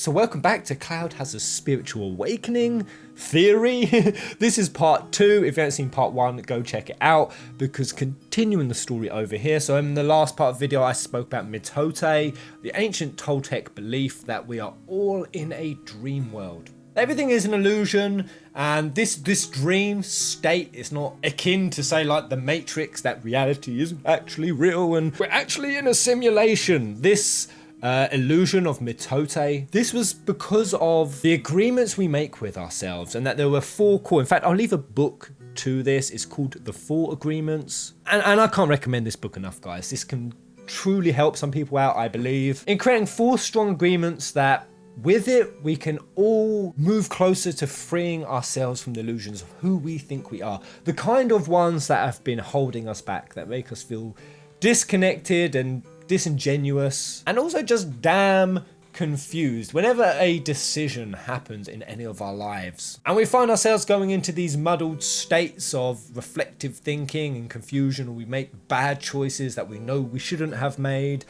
So welcome back to Cloud Has a Spiritual Awakening Theory. This is part 2. If you haven't seen part 1, go check it out, because continuing the story over here. So in the last part of the video, I spoke about Mitote, the ancient Toltec belief that we are all in a dream world. Everything is an illusion, and this dream state is not akin to, say, like the Matrix, that reality isn't actually real and we're actually in a simulation. This illusion of Mitote, this was because of the agreements we make with ourselves, and that there were 4 core. In fact, I'll leave a book to this. It's called The 4 Agreements. And I can't recommend this book enough, guys. This can truly help some people out, I believe, in creating 4 strong agreements that with it, we can all move closer to freeing ourselves from the illusions of who we think we are. The kind of ones that have been holding us back, that make us feel disconnected and disingenuous, and also just damn confused whenever a decision happens in any of our lives. And we find ourselves going into these muddled states of reflective thinking and confusion, or we make bad choices that we know we shouldn't have made.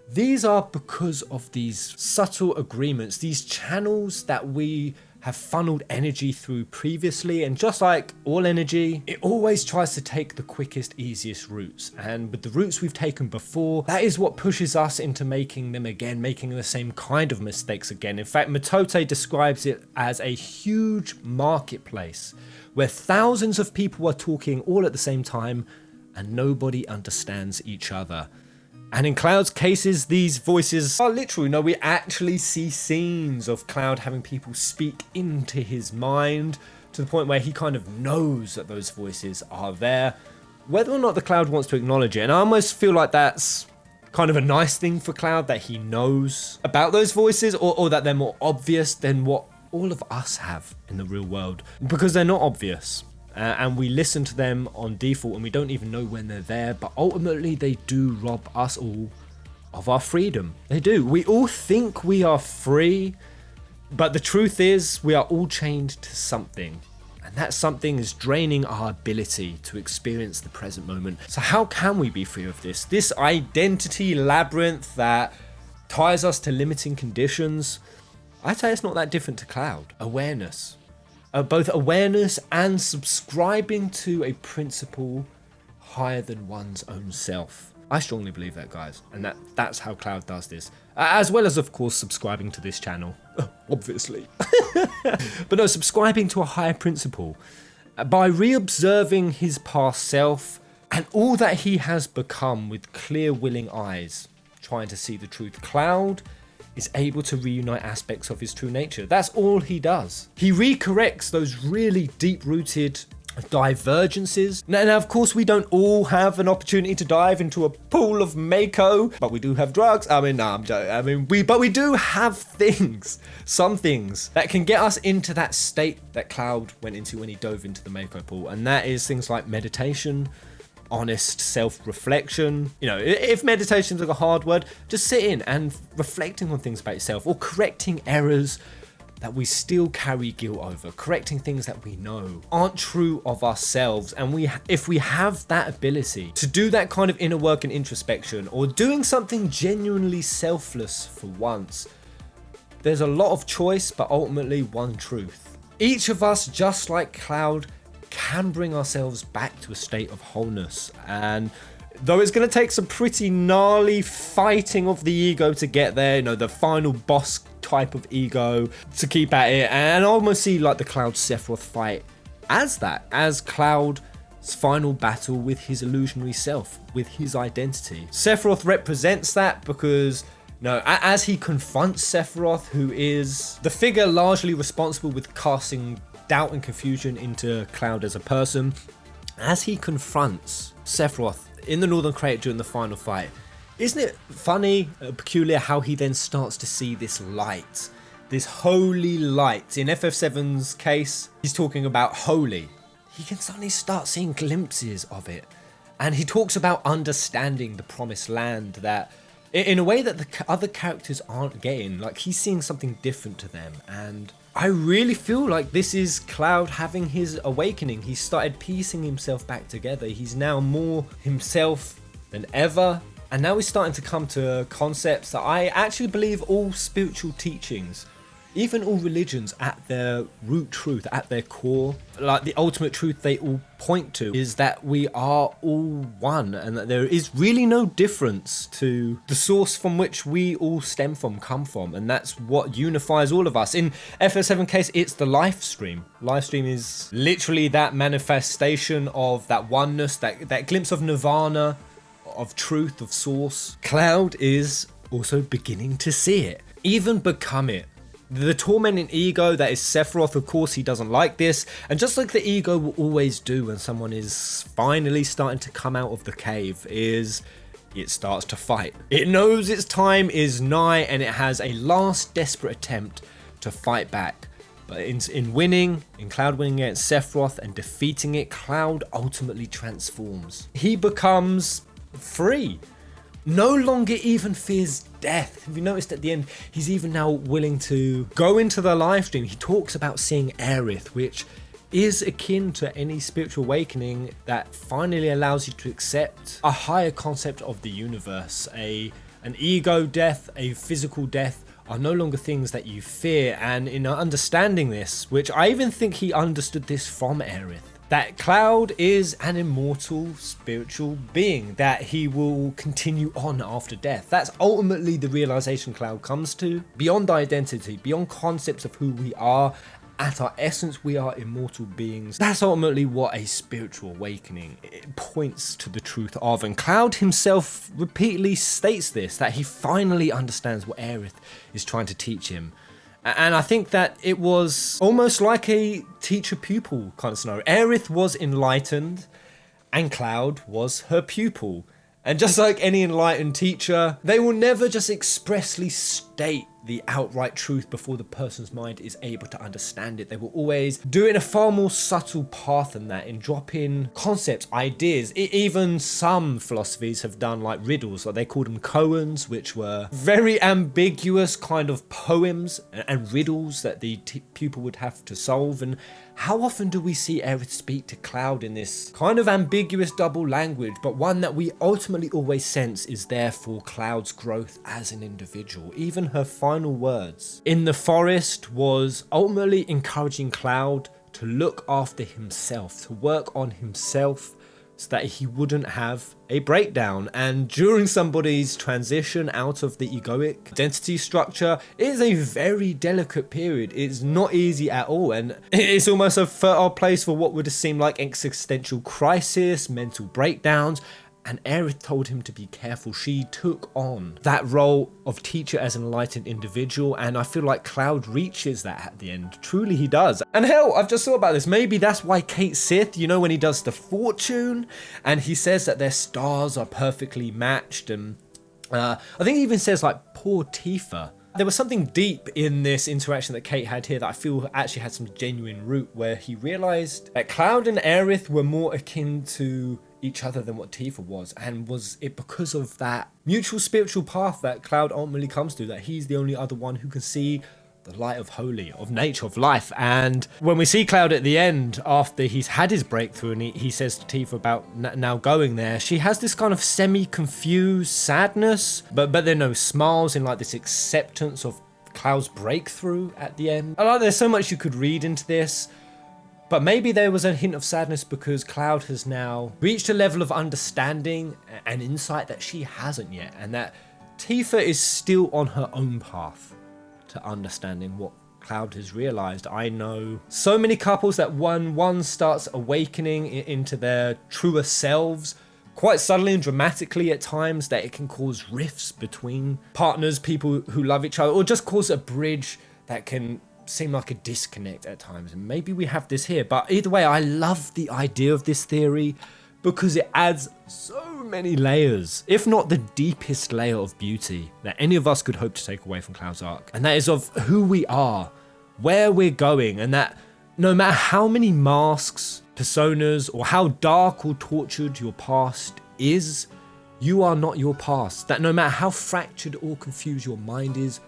These are because of these subtle agreements, these channels that we have funneled energy through previously, and just like all energy, it always tries to take the quickest, easiest routes. And with the routes we've taken before, that is what pushes us into making them again, making the same kind of mistakes again. In fact, Mitote describes it as a huge marketplace where thousands of people are talking all at the same time and nobody understands each other. And in Cloud's cases, these voices are literal. You know, we actually see scenes of Cloud having people speak into his mind to the point where he kind of knows that those voices are there, whether or not the Cloud wants to acknowledge it. And I almost feel like that's kind of a nice thing for Cloud, that he knows about those voices, or that they're more obvious than what all of us have in the real world, because they're not obvious. And we listen to them on default and we don't even know when they're there, but ultimately they do rob us all of our freedom. They do. We all think we are free, but the truth is we are all chained to something, and that something is draining our ability to experience the present moment. So how can we be free of this? This identity labyrinth that ties us to limiting conditions? I'd say it's not that different to Cloud. Awareness. Both awareness and subscribing to a principle higher than one's own self. I strongly believe that, guys, and that's how Cloud does this, as well as, of course, subscribing to this channel, obviously. But no, subscribing to a higher principle by re-observing his past self and all that he has become with clear, willing eyes, trying to see the truth. Cloud is able to reunite aspects of his true nature. That's all he does. He recorrects those really deep-rooted divergences. Now, of course, we don't all have an opportunity to dive into a pool of Mako, but we do have drugs. I'm joking. We do have things, some things that can get us into that state that Cloud went into when he dove into the Mako pool, and that is things like meditation, honest self-reflection. You know, if meditation's like a hard word, just sitting and reflecting on things about yourself, or correcting errors that we still carry guilt over, correcting things that we know aren't true of ourselves. And if we have that ability to do that kind of inner work and introspection, or doing something genuinely selfless for once, there's a lot of choice, but ultimately one truth. Each of us, just like Cloud, can bring ourselves back to a state of wholeness. And though it's going to take some pretty gnarly fighting of the ego to get there, you know, the final boss type of ego to keep at it, and I almost see like the Cloud Sephiroth fight as Cloud's final battle with his illusionary self, with his identity. Sephiroth represents that because, no, as he confronts Sephiroth, who is the figure largely responsible with casting doubt and confusion into Cloud as a person, as he confronts Sephiroth in the Northern Crate during the final fight, isn't it funny, peculiar how he then starts to see this light, this holy light? In FF7's case, he's talking about holy. He can suddenly start seeing glimpses of it, and he talks about understanding the promised land that in a way that the other characters aren't getting. Like, he's seeing something different to them, and I really feel like this is Cloud having his awakening. He started piecing himself back together. He's now more himself than ever. And now he's starting to come to concepts that I actually believe all spiritual teachings even all religions at their root truth, at their core, like the ultimate truth they all point to is that we are all one, and that there is really no difference to the source from which we all stem from, come from, and that's what unifies all of us. In FF7 case, it's the life stream. Life stream is literally that manifestation of that oneness, that glimpse of nirvana, of truth, of source. Cloud is also beginning to see it, even become it. The tormenting ego that is Sephiroth, of course, he doesn't like this, and just like the ego will always do when someone is finally starting to come out of the cave, is it starts to fight. It knows its time is nigh, and it has a last desperate attempt to fight back. But in winning, in Cloud winning against Sephiroth and defeating it, Cloud ultimately transforms. He becomes free. No longer even fears death. Have you noticed at the end, he's even now willing to go into the live stream. He talks about seeing Aerith, which is akin to any spiritual awakening that finally allows you to accept a higher concept of the universe. An ego death, a physical death are no longer things that you fear. And in understanding this, which I even think he understood this from Aerith, that Cloud is an immortal spiritual being, that he will continue on after death. That's ultimately the realization Cloud comes to. Beyond identity, beyond concepts of who we are, at our essence we are immortal beings. That's ultimately what a spiritual awakening it points to the truth of. And Cloud himself repeatedly states this, that he finally understands what Aerith is trying to teach him. And I think that it was almost like a teacher-pupil kind of scenario. Aerith was enlightened, and Cloud was her pupil. And just like any enlightened teacher, they will never just expressly state the outright truth before the person's mind is able to understand it. They will always do it in a far more subtle path than that, and drop in concepts, ideas. Even some philosophies have done like riddles, like they called them koans, which were very ambiguous kind of poems and riddles that the pupil would have to solve. And how often do we see Aerith speak to Cloud in this kind of ambiguous double language, but one that we ultimately always sense is there for Cloud's growth as an individual. Even her final words in the forest was ultimately encouraging Cloud to look after himself, to work on himself, so that he wouldn't have a breakdown. And during somebody's transition out of the egoic identity structure, it is a very delicate period. It's not easy at all, and it's almost a fertile place for what would seem like existential crisis, mental breakdowns. And Aerith told him to be careful. She took on that role of teacher as an enlightened individual, and I feel like Cloud reaches that at the end. Truly he does. And hell, I've just thought about this. Maybe that's why Cait Sith, you know, when he does the fortune and he says that their stars are perfectly matched, and I think he even says like, poor Tifa. There was something deep in this interaction that Cait had here that I feel actually had some genuine root, where he realized that Cloud and Aerith were more akin to each other than what Tifa was. And was it because of that mutual spiritual path that Cloud ultimately comes to, that he's the only other one who can see the light of holy, of nature, of life. And when we see Cloud at the end, after he's had his breakthrough, and he says to Tifa about now going there, she has this kind of semi-confused sadness, but then no smiles, in like this acceptance of Cloud's breakthrough at the end. I like, there's so much you could read into this. But maybe there was a hint of sadness because Cloud has now reached a level of understanding and insight that she hasn't yet, and that Tifa is still on her own path to understanding what Cloud has realized. I know so many couples that one starts awakening into their truer selves quite subtly and dramatically at times, that it can cause rifts between partners, people who love each other, or just cause a bridge that can seem like a disconnect at times. And maybe we have this here, but either way, I love the idea of this theory because it adds so many layers, if not the deepest layer of beauty that any of us could hope to take away from Cloud's arc, and that is of who we are, where we're going, and that no matter how many masks, personas, or how dark or tortured your past is, you are not your past. That no matter how fractured or confused your mind is,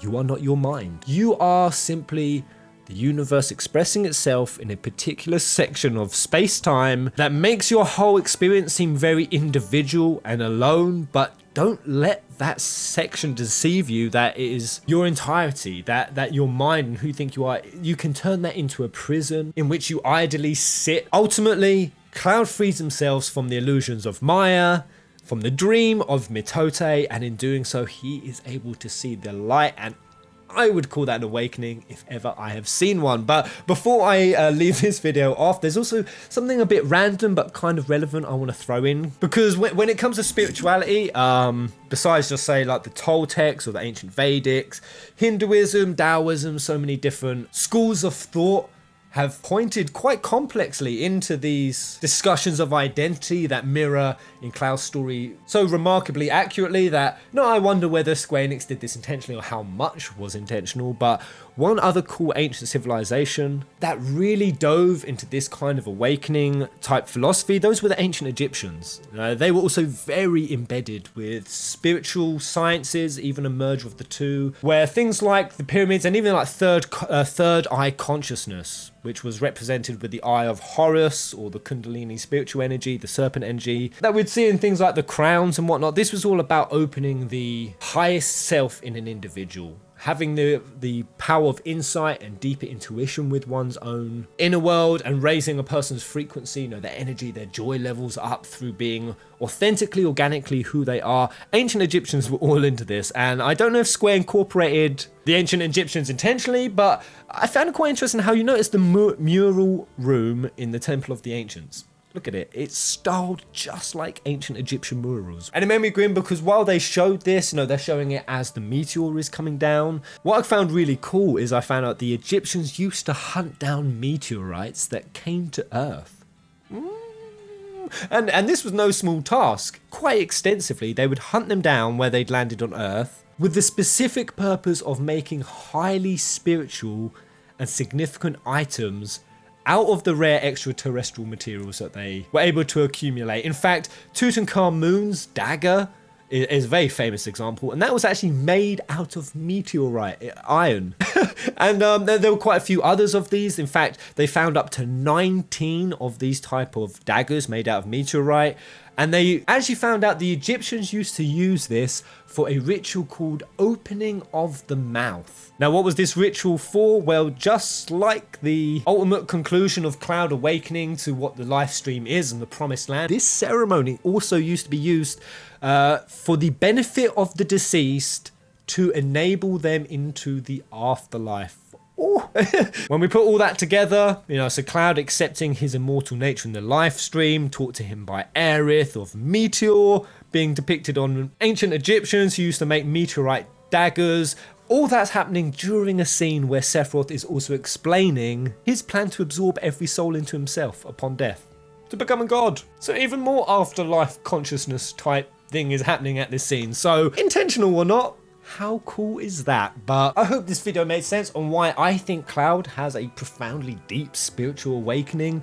you are not your mind. You are simply the universe expressing itself in a particular section of space-time that makes your whole experience seem very individual and alone, but don't let that section deceive you that it is your entirety, that your mind and who you think you are. You can turn that into a prison in which you idly sit. Ultimately, Cloud frees themselves from the illusions of Maya, from the dream of Mitote, and in doing so, he is able to see the light, and I would call that an awakening if ever I have seen one. But before I leave this video off, there's also something a bit random but kind of relevant I want to throw in. Because when it comes to spirituality, besides just say like the Toltecs or the ancient Vedics, Hinduism, Taoism, so many different schools of thought have pointed quite complexly into these discussions of identity that mirror in Cloud's story so remarkably accurately that, no, I wonder whether Square Enix did this intentionally or how much was intentional. But one other cool ancient civilization that really dove into this kind of awakening type philosophy, those were the ancient Egyptians. They were also very embedded with spiritual sciences, even a merge of the two, where things like the pyramids and even like third eye consciousness, which was represented with the eye of Horus or the Kundalini spiritual energy, the serpent energy, that we'd see in things like the crowns and whatnot. This was all about opening the highest self in an individual, having the power of insight and deeper intuition with one's own inner world, and raising a person's frequency, their energy, their joy levels up through being authentically, organically who they are. Ancient Egyptians were all into this, and I don't know if Square incorporated the ancient Egyptians intentionally, but I found it quite interesting how you notice the mural room in the Temple of the Ancients. Look at it. It's styled just like ancient Egyptian murals. And it made me grin because while they showed this, they're showing it as the meteor is coming down. What I found really cool is I found out the Egyptians used to hunt down meteorites that came to Earth. And this was no small task. Quite extensively, they would hunt them down where they'd landed on Earth with the specific purpose of making highly spiritual and significant items out of the rare extraterrestrial materials that they were able to accumulate. In fact, Tutankhamun's dagger is a very famous example, and that was actually made out of meteorite, iron. And there were quite a few others of these. In fact, they found up to 19 of these type of daggers made out of meteorite. And they actually found out the Egyptians used to use this for a ritual called opening of the mouth. Now, what was this ritual for? Well, just like the ultimate conclusion of Cloud awakening to what the life stream is and the promised land, this ceremony also used to be used for the benefit of the deceased to enable them into the afterlife. When we put all that together, so Cloud accepting his immortal nature in the life stream, taught to him by Aerith of Meteor, being depicted on ancient Egyptians who used to make meteorite daggers. All that's happening during a scene where Sephiroth is also explaining his plan to absorb every soul into himself upon death, to become a god. So even more afterlife consciousness type thing is happening at this scene. So intentional or not, how cool is that? But I hope this video made sense on why I think Cloud has a profoundly deep spiritual awakening.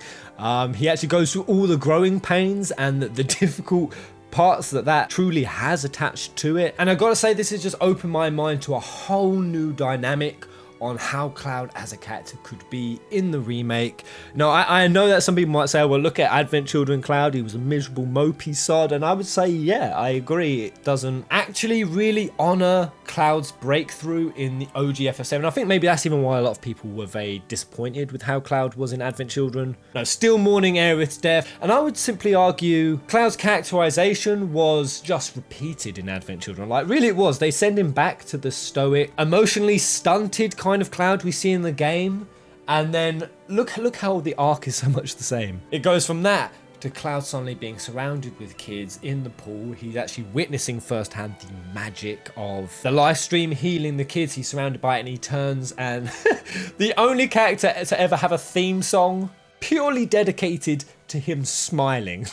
He actually goes through all the growing pains and the difficult parts that truly has attached to it. And I gotta say, this has just opened my mind to a whole new dynamic on how Cloud as a character could be in the remake. Now, I know that some people might say, well, look at Advent Children Cloud, he was a miserable mopey sod, and I would say, yeah, I agree. It doesn't actually really honor Cloud's breakthrough in the OG FF7. I think maybe that's even why a lot of people were very disappointed with how Cloud was in Advent Children. No, still mourning Aerith's death, and I would simply argue Cloud's characterization was just repeated in Advent Children. Like, really it was. They send him back to the stoic, emotionally stunted kind of Cloud we see in the game, and then look how the arc is so much the same. It goes from that to Cloud suddenly being surrounded with kids in the pool. He's actually witnessing firsthand the magic of the live stream healing the kids. He's surrounded by it, and he turns, and the only character to ever have a theme song purely dedicated to him smiling.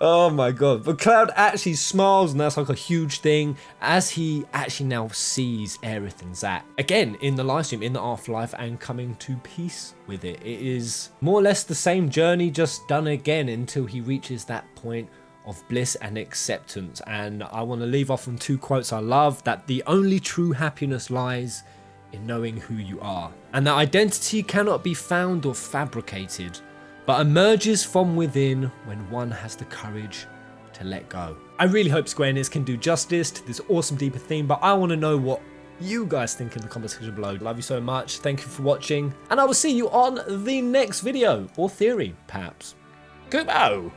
Oh my god. But Cloud actually smiles, and that's like a huge thing as he actually now sees Aerith and Zack again in the live stream, in the afterlife, and coming to peace with it. It is more or less the same journey, just done again until he reaches that point of bliss and acceptance. And I want to leave off on two quotes I love: that the only true happiness lies in knowing who you are, and that identity cannot be found or fabricated, but emerges from within when one has the courage to to let go. I really hope Square Enix can do justice to this awesome deeper theme, but I want to know what you guys think in the comment section below. Love you so much. Thank you for watching, and I will see you on the next video, or theory, perhaps. Kubo!